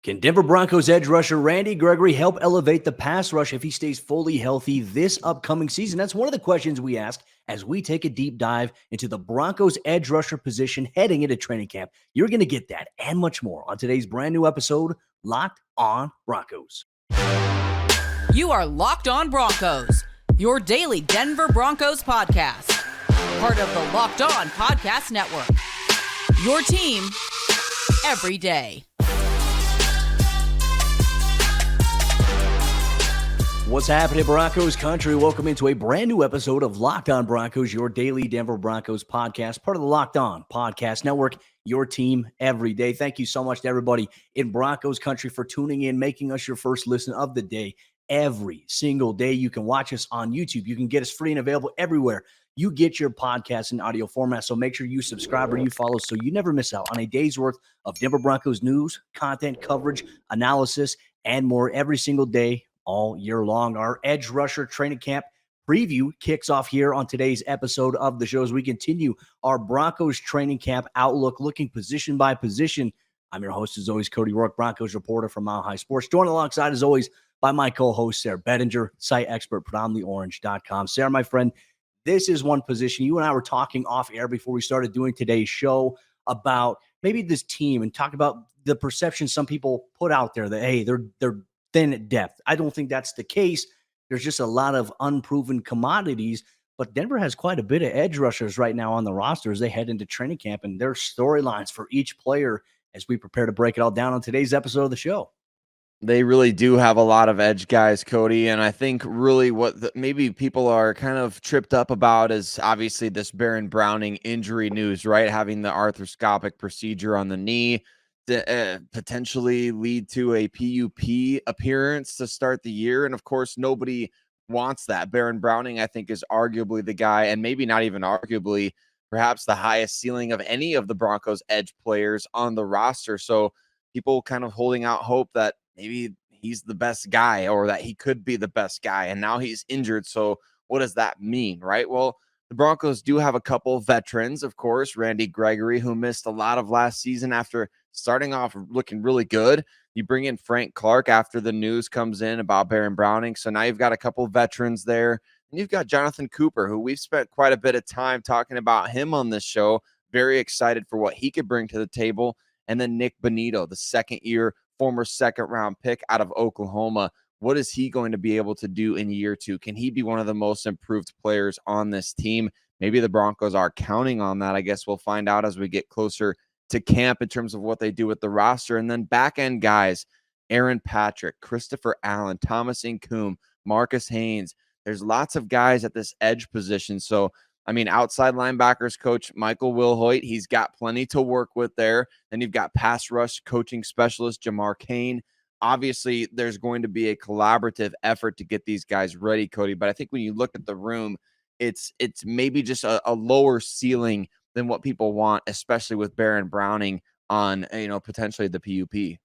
Can Denver Broncos edge rusher Randy Gregory help elevate the pass rush if he stays fully healthy this upcoming season? That's one of the questions we ask as we take a deep dive into the Broncos edge rusher position heading into training camp. You're going to get that and much more on today's brand new episode, Locked On Broncos. You are Locked On Broncos, your daily Denver Broncos podcast. Part of the Locked On Podcast Network. Your team every day. What's happening, Broncos Country? Welcome into a brand new episode of Locked On Broncos, your daily Denver Broncos podcast, part of the Locked On Podcast Network, your team every day. Thank you so much to everybody in Broncos Country for tuning in, making us your first listen of the day every single day. You can watch us on YouTube. You can get us free and available everywhere you get your podcast in audio format. So make sure you subscribe or you follow so you never miss out on a day's worth of Denver Broncos news, content, coverage, analysis, and more every single day, all year long. Our edge rusher training camp preview kicks off here on today's episode of the show as we continue our Broncos training camp outlook, looking position by position. I'm your host, as always, Cody Roark, Broncos reporter from Mile High Sports, joined alongside, as always, by my co-host, Sayre Bedinger, site expert, predominantlyorange.com. Sayre, my friend, this is one position. You and I were talking off air before we started doing today's show about maybe this team and talk about the perception some people put out there that, hey, they're thin at depth. I don't think that's the case. There's just a lot of unproven commodities, but Denver has quite a bit of edge rushers right now on the roster as they head into training camp, and their storylines for each player as we prepare to break it all down on today's episode of the show. They really do have a lot of edge guys, Cody, and I think really what maybe people are kind of tripped up about is obviously this Baron Browning injury news, right? Having the arthroscopic procedure on the knee to potentially lead to a PUP appearance to start the year. And of course, nobody wants that. Baron Browning, I think, is arguably the guy, and maybe not even arguably, perhaps the highest ceiling of any of the Broncos edge players on the roster. So people kind of holding out hope that maybe he's the best guy or that he could be the best guy. And now he's injured. So what does that mean, right? Well, the Broncos do have a couple veterans, of course. Randy Gregory, who missed a lot of last season after starting off looking really good. You bring in Frank Clark after the news comes in about Baron Browning. So now you've got a couple veterans there. And you've got Jonathon Cooper, who we've spent quite a bit of time talking about him on this show. Very excited for what he could bring to the table. And then Nik Bonitto, the second-year former second-round pick out of Oklahoma. What is he going to be able to do in year two? Can he be one of the most improved players on this team? Maybe the Broncos are counting on that. I guess we'll find out as we get closer to camp in terms of what they do with the roster. And then back-end guys, Aaron Patrick, Christopher Allen, Thomas Incoom, Marcus Haynes. There's lots of guys at this edge position. So, I mean, outside linebackers coach Michael Wilhoit, he's got plenty to work with there. Then you've got pass rush coaching specialist Jamar Cain. Obviously, there's going to be a collaborative effort to get these guys ready, Cody. But I think when you look at the room, it's maybe just a lower ceiling than what people want, especially with Baron Browning on, potentially the PUP.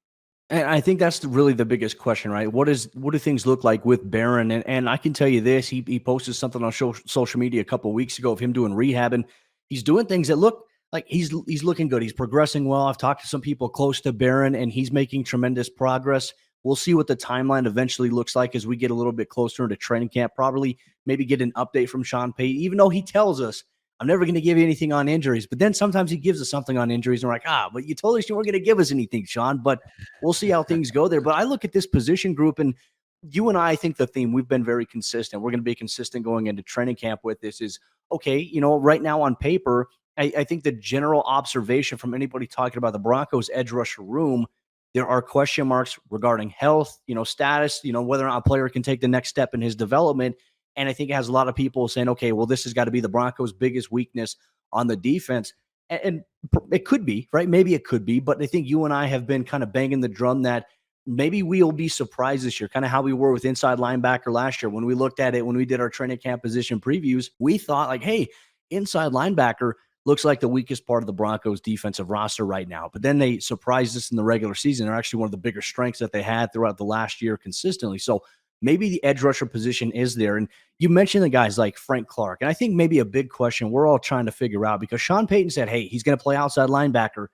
And I think that's really the biggest question, right? What do things look like with Baron? And I can tell you this, he posted something on social media a couple of weeks ago of him doing rehab, and he's doing things that look like he's looking good. He's progressing well. I've talked to some people close to Baron, and he's making tremendous progress. We'll see what the timeline eventually looks like as we get a little bit closer into training camp, probably maybe get an update from Sean Payton, even though he tells us, I'm never going to give you anything on injuries. But then sometimes he gives us something on injuries, and we're like, but you told us you weren't going to give us anything, Sean. But we'll see how things go there. But I look at this position group, and you and I think the theme, we've been very consistent. We're going to be consistent going into training camp with this is, okay, right now on paper, I think the general observation from anybody talking about the Broncos edge rusher room, there are question marks regarding health, status, whether or not a player can take the next step in his development. And I think it has a lot of people saying, okay, well, this has got to be the Broncos' biggest weakness on the defense. And it could be, right? Maybe it could be. But I think you and I have been kind of banging the drum that maybe we'll be surprised this year, kind of how we were with inside linebacker last year. When we looked at it, when we did our training camp position previews, we thought like, hey, inside linebacker looks like the weakest part of the Broncos defensive roster right now. But then they surprised us in the regular season. They're actually one of the bigger strengths that they had throughout the last year consistently. So maybe the edge rusher position is there. And you mentioned the guys like Frank Clark. And I think maybe a big question we're all trying to figure out, because Sean Payton said, hey, he's going to play outside linebacker.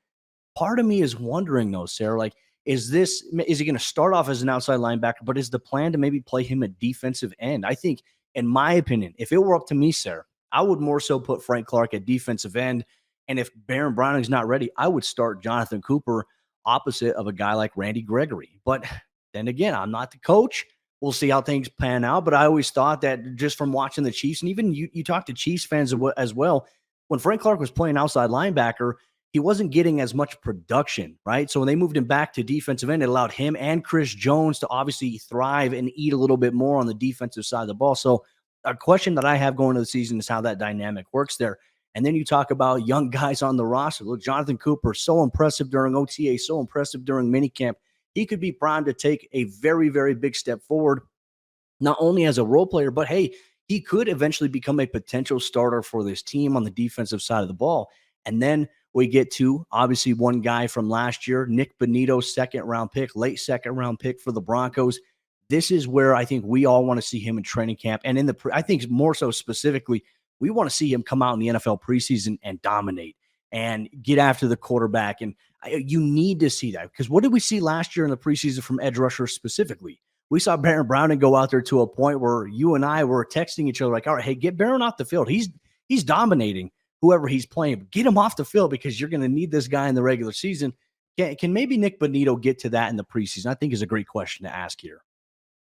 Part of me is wondering though, Sayre, like, Is he going to start off as an outside linebacker, but is the plan to maybe play him at defensive end? I think, in my opinion, if it were up to me, Sayre, I would more so put Frank Clark at defensive end. And if Baron Browning's not ready, I would start Jonathon Cooper opposite of a guy like Randy Gregory. But then again, I'm not the coach. We'll see how things pan out. But I always thought that just from watching the Chiefs, and even you talk to Chiefs fans as well, when Frank Clark was playing outside linebacker, he wasn't getting as much production, right? So when they moved him back to defensive end, it allowed him and Chris Jones to obviously thrive and eat a little bit more on the defensive side of the ball. So a question that I have going into the season is how that dynamic works there. And then you talk about young guys on the roster. Look, Jonathon Cooper, so impressive during OTA, so impressive during minicamp. He could be primed to take a very, very big step forward, not only as a role player, but hey, he could eventually become a potential starter for this team on the defensive side of the ball. And then we get to, obviously, one guy from last year, Nik Bonitto, second-round pick, late second-round pick for the Broncos. This is where I think we all want to see him in training camp. And I think more so specifically, we want to see him come out in the NFL preseason and dominate and get after the quarterback. And you need to see that, because what did we see last year in the preseason from edge rushers specifically? We saw Baron Browning go out there to a point where you and I were texting each other like, all right, hey, get Baron off the field. He's dominating whoever he's playing. Get him off the field because you're going to need this guy in the regular season. Can maybe Nik Bonitto get to that in the preseason? I think is a great question to ask here.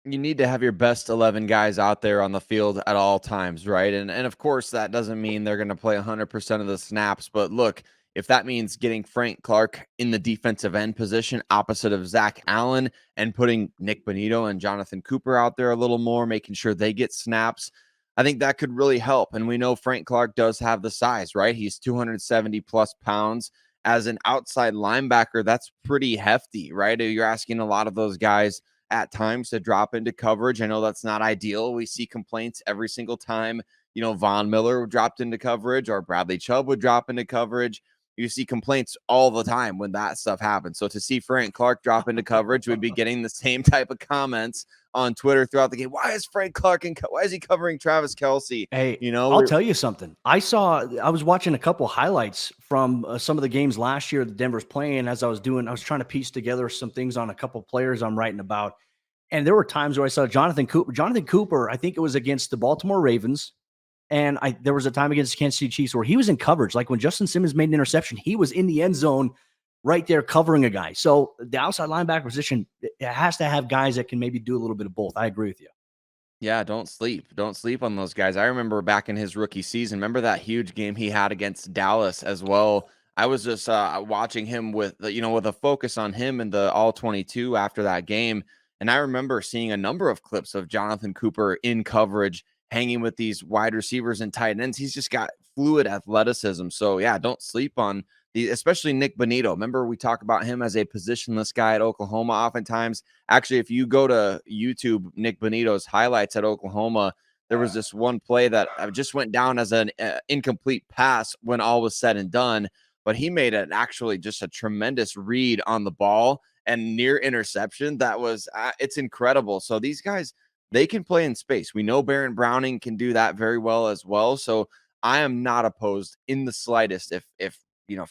You need to have your best 11 guys out there on the field at all times, right? And of course, that doesn't mean they're going to play 100% of the snaps. But look, if that means getting Frank Clark in the defensive end position opposite of Zach Allen and putting Nik Bonitto and Jonathon Cooper out there a little more, making sure they get snaps, I think that could really help. And we know Frank Clark does have the size, right? He's 270 plus pounds. As an outside linebacker, that's pretty hefty, right? You're asking a lot of those guys at times to drop into coverage. I know that's not ideal. We see complaints every single time, Von Miller dropped into coverage or Bradley Chubb would drop into coverage. You see complaints all the time when that stuff happens. So to see Frank Clark drop into coverage, we'd be getting the same type of comments on Twitter throughout the game. Why is Frank Clark why is he covering Travis Kelce? Hey, I'll tell you something. I was watching a couple highlights from some of the games last year that Denver's playing. As I was trying to piece together some things on a couple players I'm writing about. And there were times where I saw Jonathon Cooper, I think it was against the Baltimore Ravens. And there was a time against the Kansas City Chiefs where he was in coverage. Like when Justin Simmons made an interception, he was in the end zone right there covering a guy. So the outside linebacker position, it has to have guys that can maybe do a little bit of both. I agree with you. Yeah, don't sleep. Don't sleep on those guys. I remember back in his rookie season, remember that huge game he had against Dallas as well. I was just watching him with a focus on him in the All-22 after that game. And I remember seeing a number of clips of Jonathon Cooper in coverage, hanging with these wide receivers and tight ends. He's just got fluid athleticism. So yeah, don't sleep on especially Nik Bonitto. Remember, we talk about him as a positionless guy at Oklahoma oftentimes. Actually, if you go to YouTube, Nik Bonitto's highlights at Oklahoma, there was this one play that just went down as an incomplete pass when all was said and done. But he made actually just a tremendous read on the ball and near interception. That was, it's incredible. So these guys, they can play in space. We know Baron Browning can do that very well as well. So I am not opposed in the slightest if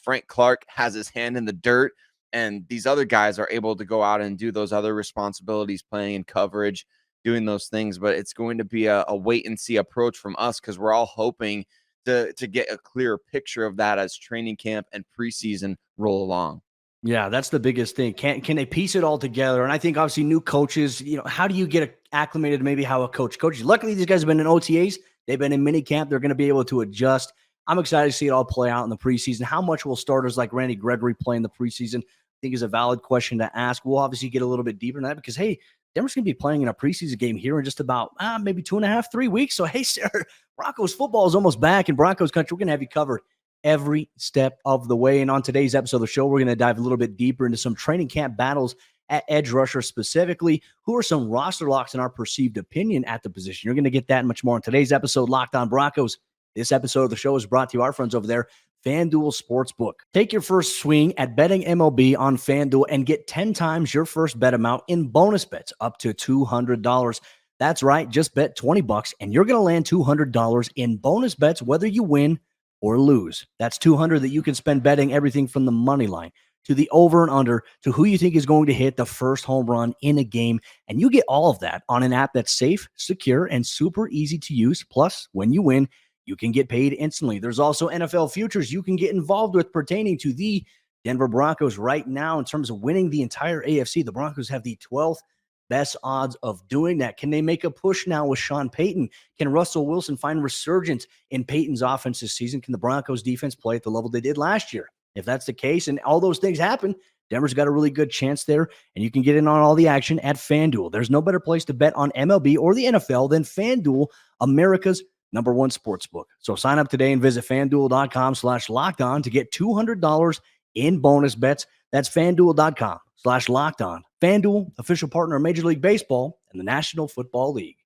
Frank Clark has his hand in the dirt and these other guys are able to go out and do those other responsibilities, playing in coverage, doing those things. But it's going to be a wait and see approach from us, because we're all hoping to get a clearer picture of that as training camp and preseason roll along. Yeah, that's the biggest thing. Can they piece it all together? And I think obviously new coaches, how do you get acclimated to maybe how a coach coaches? Luckily, these guys have been in OTAs. They've been in mini camp. They're going to be able to adjust. I'm excited to see it all play out in the preseason. How much will starters like Randy Gregory play in the preseason? I think is a valid question to ask. We'll obviously get a little bit deeper in that because, hey, Denver's going to be playing in a preseason game here in just about maybe 2.5, 3 weeks. So, hey, Sayre, Broncos football is almost back in Broncos country. We're going to have you covered every step of the way. And on today's episode of the show, we're going to dive a little bit deeper into some training camp battles at edge rusher specifically. Who are some roster locks in our perceived opinion at the position? You're going to get that and much more on today's episode, Locked On Broncos. This episode of the show is brought to you, our friends over there, FanDuel Sportsbook. Take your first swing at betting MLB on FanDuel and get 10 times your first bet amount in bonus bets up to $200. That's right, just bet $20 and you're going to land $200 in bonus bets whether you win or lose. That's $200 that you can spend betting everything from the money line to the over and under, to who you think is going to hit the first home run in a game. And you get all of that on an app that's safe, secure, and super easy to use. Plus, when you win, you can get paid instantly. There's also NFL futures you can get involved with pertaining to the Denver Broncos right now. In terms of winning the entire AFC, the Broncos have the 12th best odds of doing that. Can they make a push now with Sean Payton? Can Russell Wilson find resurgence in Payton's offense this season? Can the Broncos defense play at the level they did last year? If that's the case and all those things happen, Denver's got a really good chance there, and you can get in on all the action at FanDuel. There's no better place to bet on MLB or the NFL than FanDuel, America's #1 sportsbook. So sign up today and visit FanDuel.com/lockedon to get $200 in bonus bets. That's FanDuel.com/lockedon. FanDuel, official partner of Major League Baseball and the National Football League.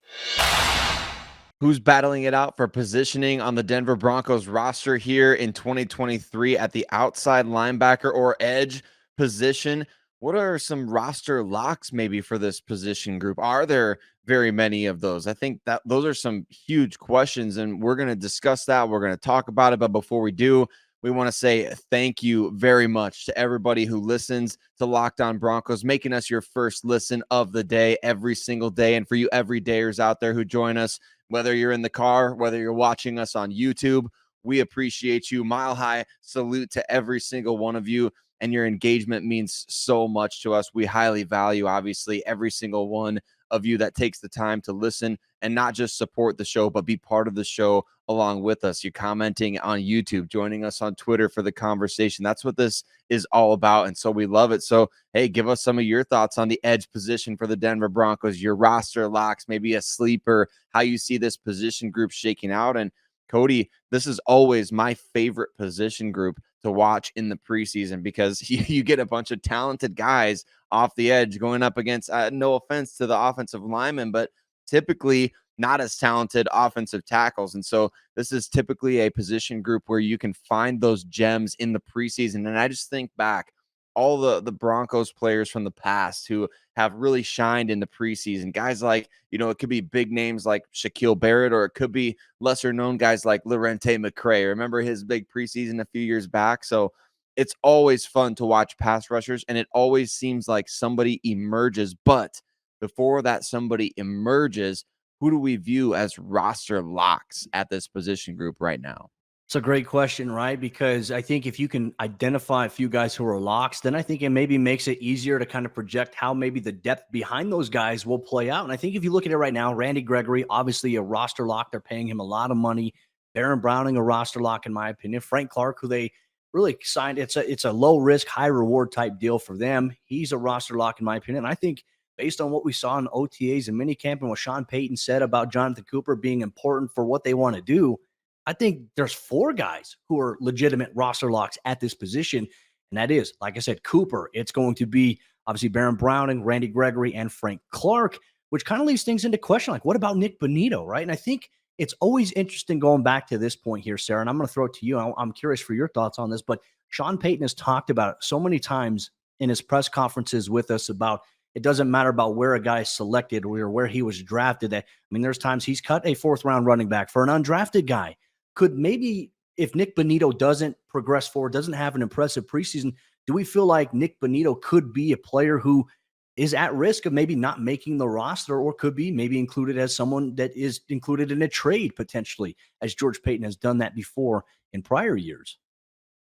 Who's battling it out for positioning on the Denver Broncos roster here in 2023 at the outside linebacker or edge position? What are some roster locks maybe for this position group? Are there very many of those? I think that those are some huge questions, and we're going to discuss that. We're going to talk about it. But before we do, we want to say thank you very much to everybody who listens to Locked On Broncos, making us your first listen of the day every single day. And for you everydayers out there who join us, whether you're in the car, whether you're watching us on YouTube, we appreciate you. Mile high salute to every single one of you. And your engagement means so much to us. We highly value, obviously, every single one of you that takes the time to listen and not just support the show, but be part of the show along with us. You're commenting on YouTube, joining us on Twitter for the conversation. That's what this is all about. And so we love it. So, hey, give us some of your thoughts on the edge position for the Denver Broncos, your roster locks, maybe a sleeper, how you see this position group shaking out. And Cody, this is always my favorite position group to watch in the preseason because you get a bunch of talented guys off the edge going up against, no offense to the offensive linemen, but typically not as talented offensive tackles. And so this is typically a position group where you can find those gems in the preseason. And I just think back all the Broncos players from the past who have really shined in the preseason. Guys like, it could be big names like Shaquille Barrett, or it could be lesser known guys like Lorente McCray. Remember his big preseason a few years back? So it's always fun to watch pass rushers, and it always seems like somebody emerges. But before that somebody emerges, who do we view as roster locks at this position group right now? It's a great question, right? Because I think if you can identify a few guys who are locks, then I think it maybe makes it easier to kind of project how maybe the depth behind those guys will play out. And I think if you look at it right now, Randy Gregory, obviously a roster lock. They're paying him a lot of money. Baron Browning, a roster lock, in my opinion. Frank Clark, who they really signed, it's a low risk, high reward type deal for them. He's a roster lock, in my opinion. And I think based on what we saw in OTAs and minicamp and what Sean Payton said about Jonathon Cooper being important for what they want to do, I think there's 4 guys who are legitimate roster locks at this position. And that is, like I said, Cooper. It's going to be obviously Baron Browning, Randy Gregory, and Frank Clark, which kind of leaves things into question. Like, what about Nik Bonitto, right? And I think it's always interesting going back to this point here, Sayre, and I'm going to throw it to you. I'm curious for your thoughts on this, but Sean Payton has talked about it so many times in his press conferences with us about it doesn't matter about where a guy is selected or where he was drafted. There's times he's cut a 4th-round running back for an undrafted guy. Could maybe, if Nik Bonitto doesn't progress forward, doesn't have an impressive preseason, do we feel like Nik Bonitto could be a player who is at risk of maybe not making the roster, or could be maybe included as someone that is included in a trade potentially, as George Payton has done that before in prior years?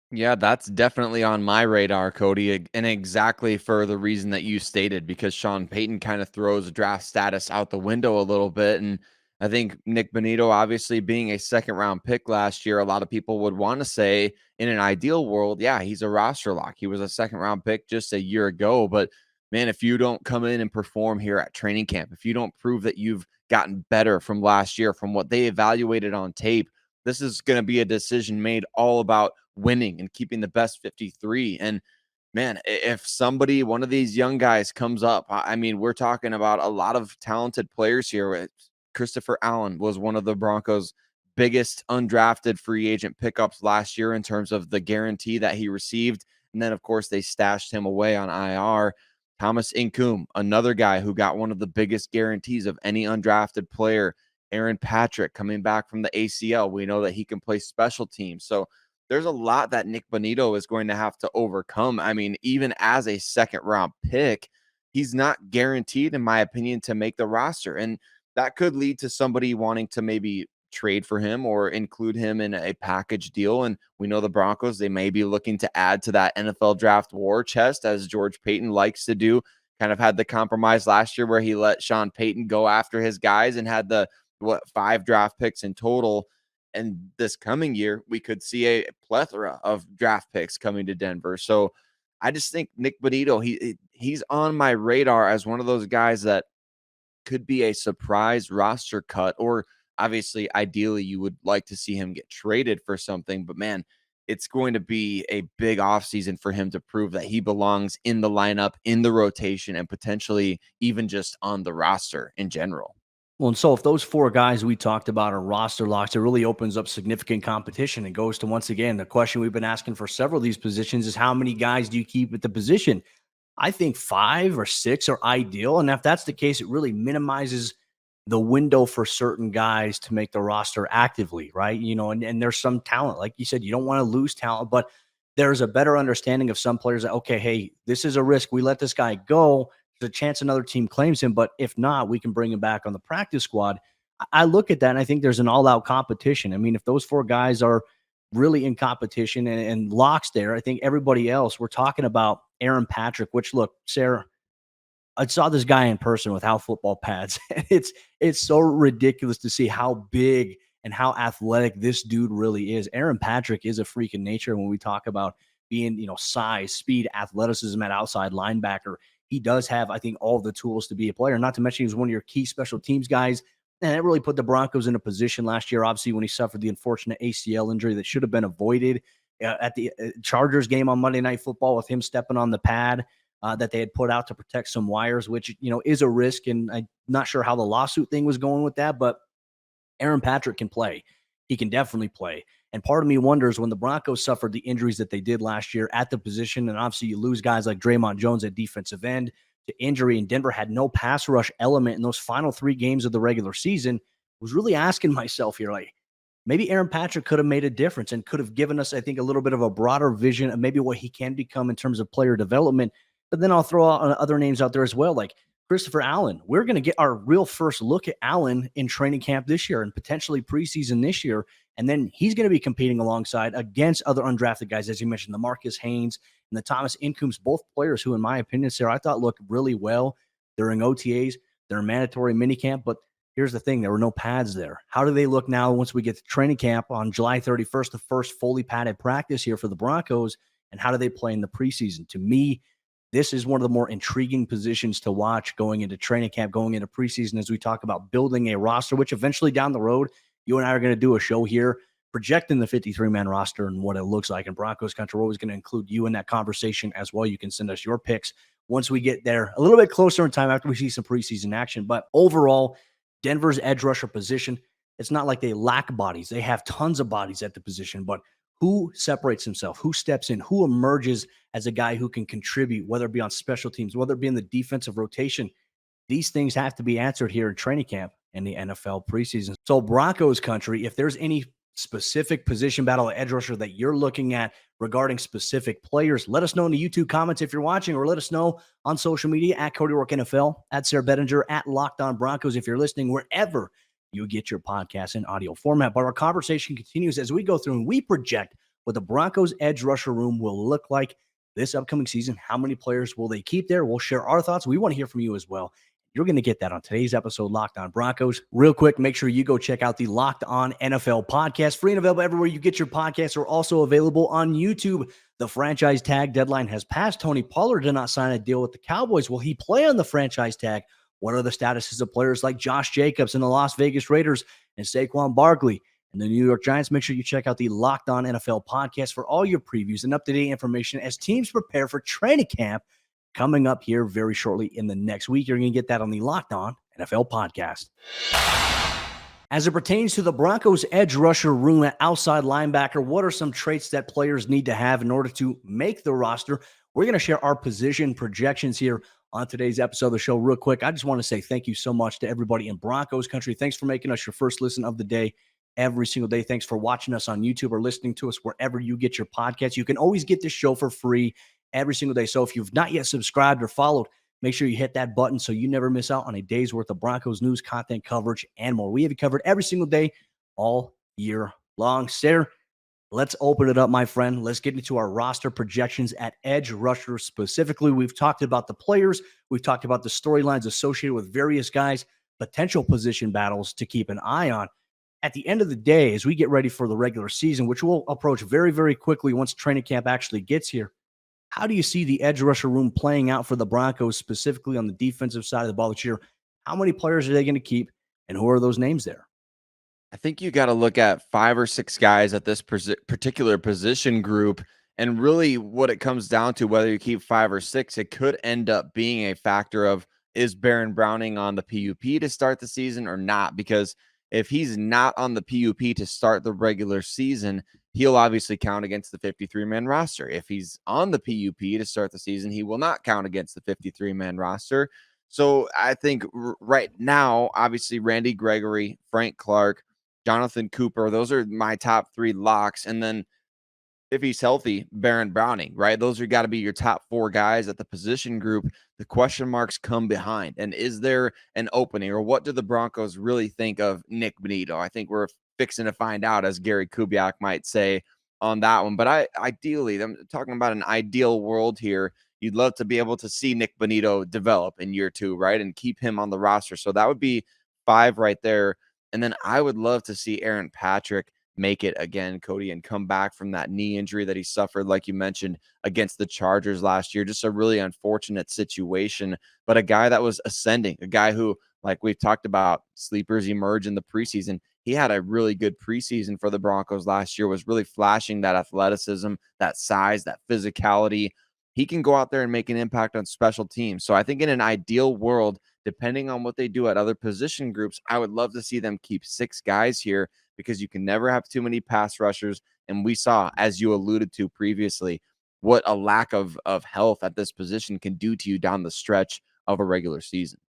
Yeah, that's definitely on my radar, Cody, and exactly for the reason that you stated, because Sean Payton kind of throws draft status out the window a little bit. And I think Nik Bonitto, obviously being a 2nd-round pick last year, a lot of people would want to say in an ideal world, yeah, he's a roster lock. He was a 2nd-round pick just a year ago. But man, if you don't come in and perform here at training camp, if you don't prove that you've gotten better from last year, from what they evaluated on tape, this is going to be a decision made all about winning and keeping the best 53. And man, if one of these young guys comes up, we're talking about a lot of talented players here. Christopher Allen was one of the Broncos' biggest undrafted free agent pickups last year in terms of the guarantee that he received. And then, of course, they stashed him away on IR. Thomas Incoom, another guy who got one of the biggest guarantees of any undrafted player. Aaron Patrick coming back from the ACL. We know that he can play special teams. So there's a lot that Nik Bonitto is going to have to overcome. I mean, even as a second round pick, he's not guaranteed, in my opinion, to make the roster. And that could lead to somebody wanting to maybe trade for him or include him in a package deal. And we know the Broncos, they may be looking to add to that NFL draft war chest, as George Paton likes to do. Kind of had the compromise last year where he let Sean Payton go after his guys and had the 5 draft picks in total. And this coming year, we could see a plethora of draft picks coming to Denver. So I just think Nik Bonitto, he's on my radar as one of those guys that could be a surprise roster cut, or obviously, ideally, you would like to see him get traded for something. But man, it's going to be a big offseason for him to prove that he belongs in the lineup, in the rotation, and potentially even just on the roster in general. Well, and so if those 4 guys we talked about are roster locks, it really opens up significant competition. It goes to, once again, the question we've been asking for several of these positions is how many guys do you keep at the position? I think 5 or 6 are ideal. And if that's the case, it really minimizes the window for certain guys to make the roster actively, right? And there's some talent. Like you said, you don't want to lose talent, but there's a better understanding of some players that, okay, hey, this is a risk. We let this guy go. There's a chance another team claims him, but if not, we can bring him back on the practice squad. I look at that and I think there's an all-out competition. I mean, if those 4 guys are really in competition and locks there, I think everybody else, we're talking about Aaron Patrick, which, look, Sayre, I saw this guy in person without football pads. It's so ridiculous to see how big and how athletic this dude really is. Aaron Patrick is a freak in nature when we talk about being, size, speed, athleticism at outside linebacker. He does have, I think, all the tools to be a player. Not to mention, he was one of your key special teams guys. And it really put the Broncos in a position last year, obviously, when he suffered the unfortunate ACL injury that should have been avoided at the Chargers game on Monday Night Football, with him stepping on the pad that they had put out to protect some wires, which, is a risk. And I'm not sure how the lawsuit thing was going with that, but Aaron Patrick can play. He can definitely play. And part of me wonders, when the Broncos suffered the injuries that they did last year at the position, and obviously you lose guys like Draymond Jones at defensive end to injury, and Denver had no pass rush element in those final 3 games of the regular season, was really asking myself here, like, maybe Aaron Patrick could have made a difference and could have given us, I think, a little bit of a broader vision of maybe what he can become in terms of player development. But then I'll throw out other names out there as well, like Christopher Allen. We're going to get our real first look at Allen in training camp this year and potentially preseason this year. And then he's going to be competing alongside against other undrafted guys, as you mentioned, the Marcus Haynes and the Thomas Incombs, both players who, in my opinion, Sayre, I thought looked really well during OTAs. They're mandatory minicamp, but here's the thing. There were no pads there. How do they look now once we get to training camp on July 31st, the first fully padded practice here for the Broncos? And how do they play in the preseason? To me, this is one of the more intriguing positions to watch going into training camp, going into preseason, as we talk about building a roster, which eventually down the road, you and I are going to do a show here projecting the 53-man roster and what it looks like. And Broncos Country, we're always going to include you in that conversation as well. You can send us your picks once we get there a little bit closer in time after we see some preseason action. But overall, Denver's edge rusher position, it's not like they lack bodies. They have tons of bodies at the position, but who separates himself, who steps in, who emerges as a guy who can contribute, whether it be on special teams, whether it be in the defensive rotation. These things have to be answered here in training camp and the NFL preseason. So Broncos Country, if there's any specific position battle at edge rusher that you're looking at regarding specific players, let us know in the YouTube comments if you're watching, or let us know on social media at Cody Roark NFL, at Sayre Bedinger, at Locked On Broncos, if you're listening wherever you get your podcast in audio format. But our conversation continues as we go through and we project what the Broncos edge rusher room will look like this upcoming season. How many players will they keep there? We'll share our thoughts. We want to hear from you as well. You're going to get that on today's episode, Locked On Broncos. Real quick, make sure you go check out the Locked On NFL podcast, free and available everywhere you get your podcasts. Are also available on YouTube. The franchise tag deadline has passed. Tony Pollard did not sign a deal with the Cowboys. Will he play on the franchise tag? What are the statuses of players like Josh Jacobs and the Las Vegas Raiders and Saquon Barkley and the New York Giants? Make sure you check out the Locked On NFL podcast for all your previews and up-to-date information as teams prepare for training camp coming up here very shortly in the next week. You're going to get that on the Locked On NFL podcast. As it pertains to the Broncos edge rusher room at outside linebacker, what are some traits that players need to have in order to make the roster? We're going to share our position projections here on today's episode of the show. Real quick, I just want to say thank you so much to everybody in Broncos Country. Thanks for making us your first listen of the day every single day. Thanks for watching us on YouTube or listening to us wherever you get your podcasts. You can always get this show for free every single day. So if you've not yet subscribed or followed, make sure you hit that button so you never miss out on a day's worth of Broncos news, content, coverage, and more. We have you covered every single day, all year long. Sayre, let's open it up, my friend. Let's get into our roster projections at edge rusher specifically. We've talked about the players. We've talked about the storylines associated with various guys, potential position battles to keep an eye on. At the end of the day, as we get ready for the regular season, which will approach very, very quickly once training camp actually gets here, how do you see the edge rusher room playing out for the Broncos, specifically on the defensive side of the ball this year? How many players are they going to keep, and who are those names there? I think you got to look at 5 or 6 guys at this particular position group. And really what it comes down to, whether you keep 5 or 6, it could end up being a factor of, is Baron Browning on the PUP to start the season or not? Because if he's not on the PUP to start the regular season, he'll obviously count against the 53-man roster. If he's on the PUP to start the season, he will not count against the 53-man roster. So I think right now, obviously, Randy Gregory, Frank Clark, Jonathon Cooper, those are my top 3 locks. And then if he's healthy, Baron Browning, right? Those are got to be your top 4 guys at the position group. The question marks come behind. And is there an opening, or what do the Broncos really think of Nik Bonitto? I think we're fixing to find out, as Gary Kubiak might say on that one. But ideally, I'm talking about an ideal world here. You'd love to be able to see Nik Bonitto develop in year 2, right? And keep him on the roster. So that would be 5 right there. And then I would love to see Aaron Patrick make it again, Cody, and come back from that knee injury that he suffered, like you mentioned, against the Chargers last year. Just a really unfortunate situation, but a guy that was ascending, a guy who, like we've talked about, sleepers emerge in the preseason. He had a really good preseason for the Broncos last year, was really flashing that athleticism, that size, that physicality. He can go out there and make an impact on special teams. So I think in an ideal world, depending on what they do at other position groups, I would love to see them keep 6 guys here, because you can never have too many pass rushers. And we saw, as you alluded to previously, what a lack of health at this position can do to you down the stretch of a regular season.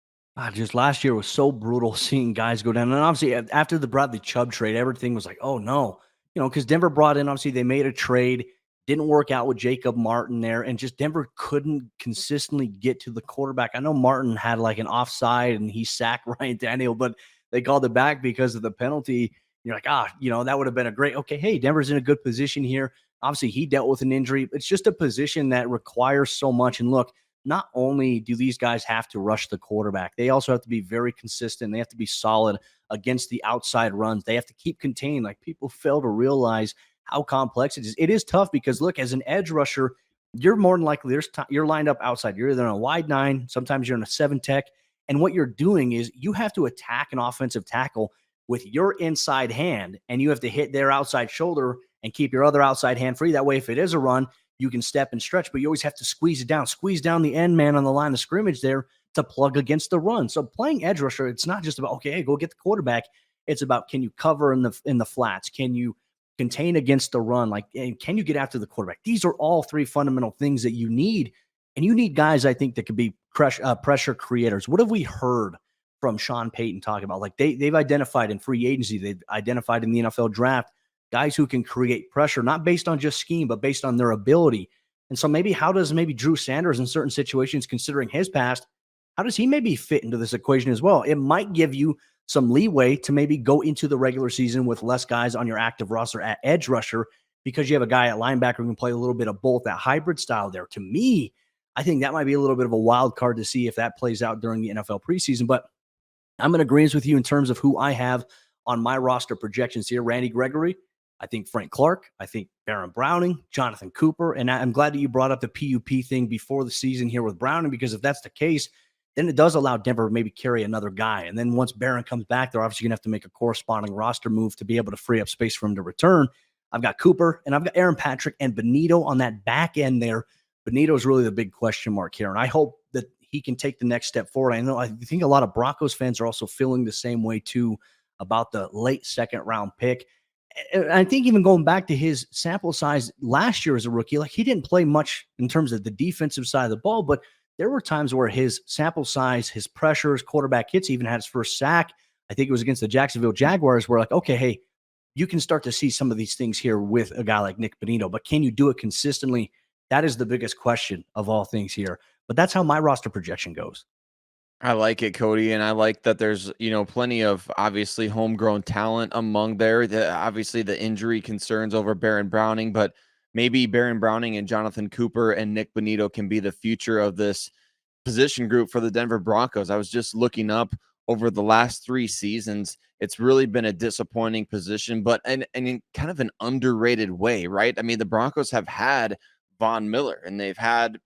Just last year was so brutal seeing guys go down. And obviously, after the Bradley Chubb trade, everything was like, oh no, because Denver brought in, obviously, they made a trade, didn't work out with Jacob Martin there, and just Denver couldn't consistently get to the quarterback. I know Martin had like an offside and he sacked Ryan Daniel, but they called it back because of the penalty. You're like, that would have been a great, okay, hey, Denver's in a good position here. Obviously, he dealt with an injury. It's just a position that requires so much. And look, not only do these guys have to rush the quarterback, they also have to be very consistent. They have to be solid against the outside runs. They have to keep contained. Like, people fail to realize how complex it is. It is tough because, look, as an edge rusher, you're more than likely, you're lined up outside. You're either in a wide 9, sometimes you're in a 7 tech. And what you're doing is you have to attack an offensive tackle with your inside hand, and you have to hit their outside shoulder and keep your other outside hand free. That way, if it is a run, you can step and stretch, but you always have to squeeze down the end man on the line of scrimmage there to plug against the run. So playing edge rusher, it's not just about, okay, hey, go get the quarterback. It's about, can you cover in the flats? Can you contain against the run? Like, and can you get after the quarterback? These are all 3 fundamental things that you need. And you need guys, I think, that could be pressure creators. What have we heard from Sean Payton talking about? Like, they've identified in free agency, they've identified in the NFL draft, guys who can create pressure, not based on just scheme, but based on their ability. And so how does Drew Sanders in certain situations, considering his past, how does he maybe fit into this equation as well? It might give you some leeway to maybe go into the regular season with less guys on your active roster at edge rusher, because you have a guy at linebacker who can play a little bit of both, that hybrid style there. To me, I think that might be a little bit of a wild card to see if that plays out during the NFL preseason. But I'm in agreement with you in terms of who I have on my roster projections here. Randy Gregory, I think Frank Clark, I think Baron Browning, Jonathon Cooper. And I'm glad that you brought up the PUP thing before the season here with Browning, because if that's the case, then it does allow Denver to maybe carry another guy. And then once Baron comes back, they're obviously going to have to make a corresponding roster move to be able to free up space for him to return. I've got Cooper, and I've got Aaron Patrick and Bonitto on that back end there. Bonitto is really the big question mark here, and I hope that he can take the next step forward. I think a lot of Broncos fans are also feeling the same way too about the late 2nd round pick. And I think even going back to his sample size last year as a rookie, like, he didn't play much in terms of the defensive side of the ball, but there were times where his sample size, his pressures, quarterback hits, even had his first sack. I think it was against the Jacksonville Jaguars, where like, okay, hey, you can start to see some of these things here with a guy like Nik Bonitto, but can you do it consistently? That is the biggest question of all things here. But that's how my roster projection goes. I like it, Cody, and I like that there's, plenty of obviously homegrown talent among there. Obviously the injury concerns over Baron Browning, but maybe Baron Browning and Jonathon Cooper and Nik Bonitto can be the future of this position group for the Denver Broncos. I was just looking up over the last 3 seasons. It's really been a disappointing position, but and in kind of an underrated way, right? I mean, the Broncos have had Von Miller and they've had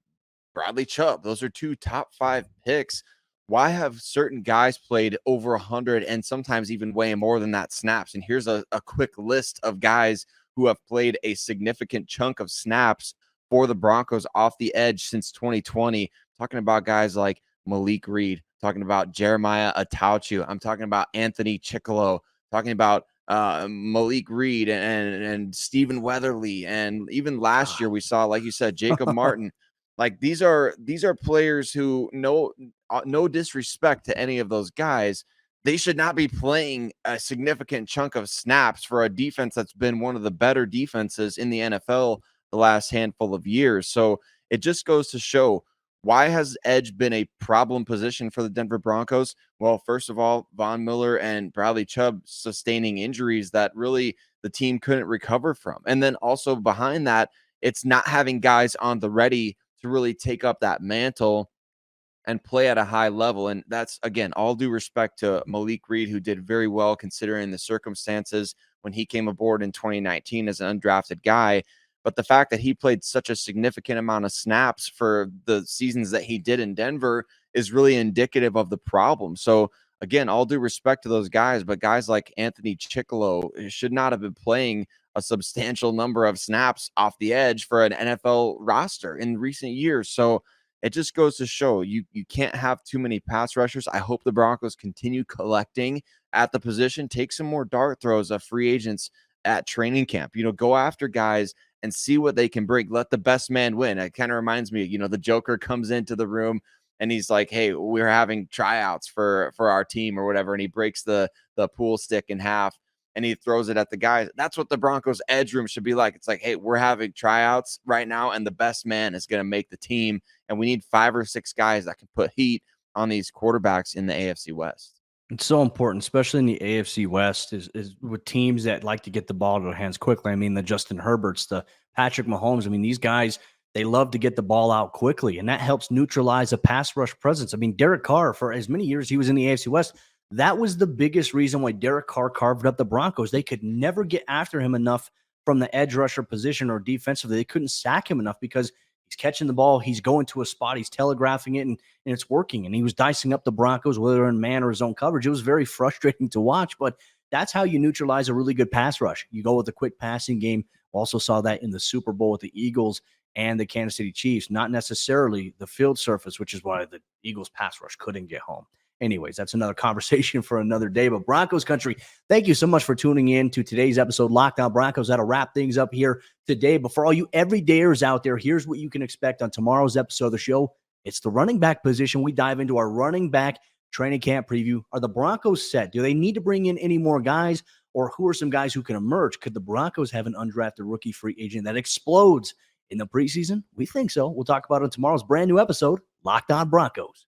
Bradley Chubb. Those are 2 top 5 picks. Why have certain guys played over 100 and sometimes even way more than that snaps? And here's a quick list of guys who have played a significant chunk of snaps for the Broncos off the edge since 2020. Talking about guys like Malik Reed, talking about Jeremiah Atauchu. I'm talking about Anthony Chickillo, talking about Malik Reed and Stephen Weatherly. And even last year we saw, like you said, Jacob Martin. Like these are players who, no disrespect to any of those guys, they should not be playing a significant chunk of snaps for a defense that's been one of the better defenses in the NFL the last handful of years. So it just goes to show, why has edge been a problem position for the Denver Broncos? Well, first of all, Von Miller and Bradley Chubb sustaining injuries that really the team couldn't recover from. And then also behind that, it's not having guys on the ready to really take up that mantle and play at a high level. And that's, again, all due respect to Malik Reed, who did very well considering the circumstances when he came aboard in 2019 as an undrafted guy. But the fact that he played such a significant amount of snaps for the seasons that he did in Denver is really indicative of the problem. So again, all due respect to those guys, but guys like Anthony Chickillo should not have been playing a substantial number of snaps off the edge for an NFL roster in recent years. So it just goes to show you can't have too many pass rushers. I hope the Broncos continue collecting at the position, take some more dart throws of free agents at training camp, go after guys and see what they can bring. Let the best man win. It kind of reminds me, the Joker comes into the room and he's like, hey, we're having tryouts for our team or whatever. And he breaks the pool stick in half and he throws it at the guys. That's what the Broncos edge room should be like. It's like, hey, we're having tryouts right now and the best man is going to make the team. And we need 5 or 6 guys that can put heat on these quarterbacks in the AFC West. It's so important, especially in the AFC West, is with teams that like to get the ball to their hands quickly. I mean, the Justin Herberts, the Patrick Mahomes. I mean, these guys, they love to get the ball out quickly, and that helps neutralize a pass rush presence. I mean, Derek Carr, for as many years he was in the AFC West, that was the biggest reason why Derek Carr carved up the Broncos. They could never get after him enough from the edge rusher position or defensively. They couldn't sack him enough because he's catching the ball, he's going to a spot, he's telegraphing it, and it's working. And he was dicing up the Broncos, whether in man or zone coverage. It was very frustrating to watch, but that's how you neutralize a really good pass rush. You go with a quick passing game. Also saw that in the Super Bowl with the Eagles and the Kansas City Chiefs, not necessarily the field surface, which is why the Eagles pass rush couldn't get home. Anyways, that's another conversation for another day. But Broncos Country, thank you so much for tuning in to today's episode, Locked On Broncos. That'll wrap things up here today. But for all you everydayers out there, here's what you can expect on tomorrow's episode of the show. It's the running back position. We dive into our running back training camp preview. Are the Broncos set? Do they need to bring in any more guys? Or who are some guys who can emerge? Could the Broncos have an undrafted rookie free agent that explodes in the preseason? We think so. We'll talk about it on tomorrow's brand new episode, Locked On Broncos.